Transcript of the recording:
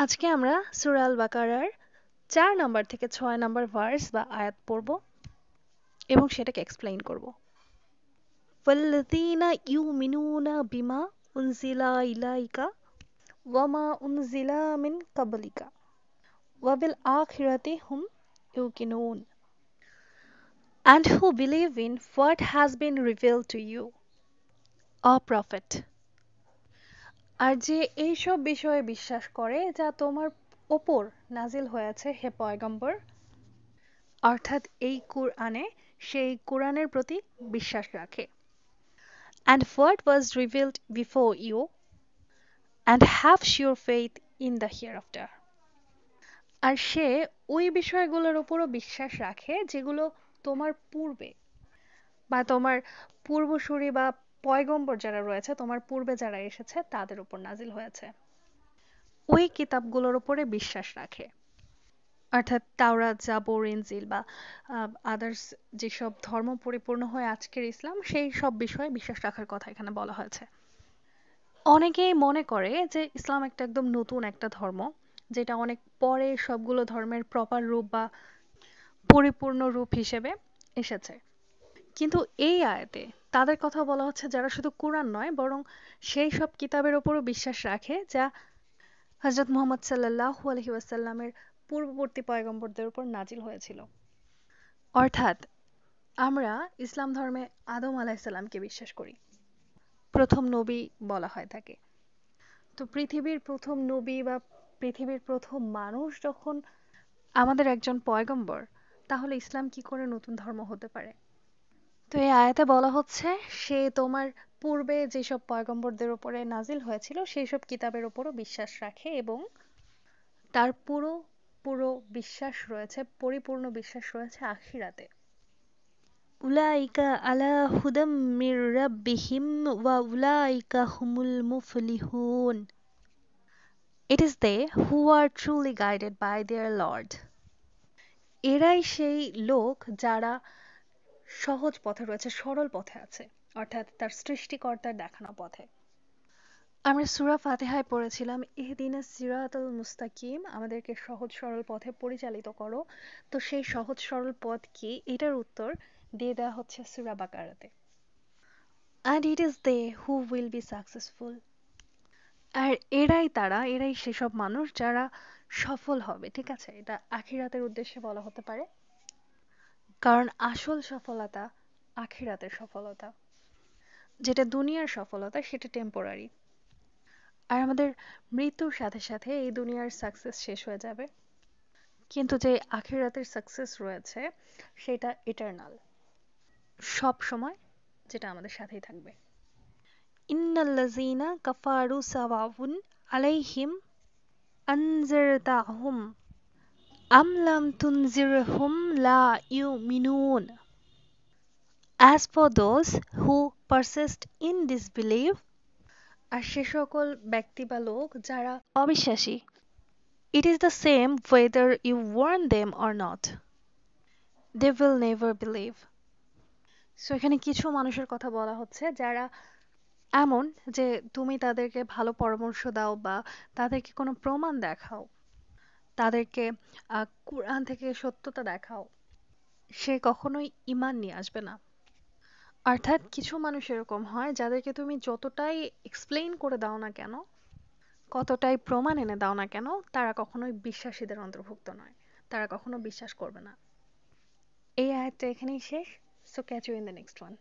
আজকে আমরা সূরা আল বাকারার ৪ নাম্বার থেকে ৬ নাম্বার ভার্স বা আয়াত পড়ব এবং সেটাকে এক্সপ্লেইন করব। ওয়াল্লাযীনা ইউমিনুনা বিমা উনজিলা ইলাইকা ওয়া মা উনজিলা মিন ক্বাবলিকা ওয়া বিল আখিরাতি হুম ইউকিনুন and who believe in what has been revealed to you, O Prophet. আর যে এইসব বিষয়ে বিশ্বাস করে যা তোমার ওপর নাজিল হয়েছে হে পয়গম্বর, অর্থাৎ এই কুরআনে, সেই কুরআনের প্রতি বিশ্বাস রাখে। And what was revealed before you, and have sure faith in the hereafter. আর সে ওই বিষয়গুলোর উপরও বিশ্বাস রাখে যেগুলো তোমার পূর্বে বা তোমার পূর্বসূরি বা পয়গম্বর যারা রয়েছে, তোমার পূর্বে যারা এসেছে তাদের উপর নাজিল হয়েছে। ওই কিতাবগুলোর উপরে বিশ্বাস রাখে, অর্থাৎ তাওরাত, জাবর, ইনজিল বা আদার্স যেসব ধর্ম পরিপূর্ণ হয় আজকের ইসলাম, সেই সব বিষয়ে বিশ্বাস রাখার কথা এখানে বলা হয়েছে। অনেকেই মনে করে যে ইসলাম একটা একদম নতুন একটা ধর্ম, যেটা অনেক পরে সবগুলো ধর্মের প্রপার রূপ বা পরিপূর্ণ রূপ হিসেবে এসেছে। কিন্তু এই আয়াতে তাদের কথা বলা হচ্ছে যারা শুধু কোরআন নয়, বরং সেই সব কিতাবের ওপরও বিশ্বাস রাখে যা হযরত মুহাম্মদ সাল্লাল্লাহু আলাইহি ওয়াসাল্লামের পূর্ববর্তী পয়গম্বরদের উপর নাজিল হয়েছিল। অর্থাৎ আমরা ইসলাম ধর্মে আদম আলাইহিসসালামকে বিশ্বাস করি, প্রথম নবী বলা হয় তাকে। তো পৃথিবীর প্রথম নবী বা পৃথিবীর প্রথম মানুষ যখন আমাদের একজন পয়গম্বর, তাহলে ইসলাম কি করে নতুন ধর্ম হতে পারে? তো এই আয়াতে বলা হচ্ছে সে তোমার পূর্বে যেসব পয়গম্বরদের উপরে নাজিল হয়েছিল সেই সব কিতাবের উপরও বিশ্বাস রাখে এবং তার পুরো পুরো বিশ্বাস রয়েছে, পরিপূর্ণ বিশ্বাস রয়েছে আখিরাতে। উলাইকা আলা হুদাম মির রাব্বিহিম ওয়া উলাইকা হুমুল মুফলিহুন। It is they who are truly guided by their Lord. এরাই সেই লোক যারা সহজ পথে রয়েছে, সরল পথে আছে, অর্থাৎ তার সৃষ্টিকর্তার দেখানো পথে। আমরা সূরা ফাতিহায় পড়েছিলাম ইহদিনাস সিরাতাল মুস্তাকিম, আমাদেরকে সহজ সরল পথে পরিচালিত করো। তো সেই সহজ সরল পথ কি, এটার উত্তর দিয়ে দেওয়া হচ্ছে সূরা বাকারাতে। And it is they who will be successful. আর এরাই সেসব মানুষ যারা সফল হবে, ঠিক আছে? এটা আখিরাতের উদ্দেশ্যে বলা হতে পারে, কারণ আসল সফলতা আখিরাতের সফলতা। যেটা দুনিয়ার সফলতা সেটা টেম্পোরারি, আর আমাদের মৃত্যুর সাথে সাথে এই দুনিয়ার সাকসেস শেষ হয়ে যাবে। কিন্তু যে আখিরাতের সাকসেস রয়েছে সেটা ইটারনাল, সব সময়, যেটা আমাদের সাথেই থাকবে। ইন্নাল্লাযীনা কাফারু সাওয়াউন আলাইহিম আনজারতাহুম আম লাম তুনজিরহুম লা ইউমিনুন। As for those who persist in disbelief, আর সে সকল ব্যক্তি বা লোক যারা অবিশ্বাসী, it is the same whether you warn them or not. They will never believe. So এখানে কিছু মানুষের কথা বলা হচ্ছে যারা এমন যে তুমি তাদেরকে ভালো পরামর্শ দাও বা তাদেরকে কোনো প্রমাণ দেখাও, তাদেরকে কুরআন থেকে সত্যতা দেখাও, সে কখনোই ঈমান নিয়ে আসবে না। অর্থাৎ কিছু মানুষ এরকম হয় যাদেরকে তুমি যতটাই এক্সপ্লেইন করে দাও না কেন, কতটাই প্রমাণ এনে দাও না কেন, তারা কখনোই বিশ্বাসীদের অন্তর্ভুক্ত নয়, তারা কখনো বিশ্বাস করবে না। এই আয়াতটা এখানেই শেষ। So catch you in the next one.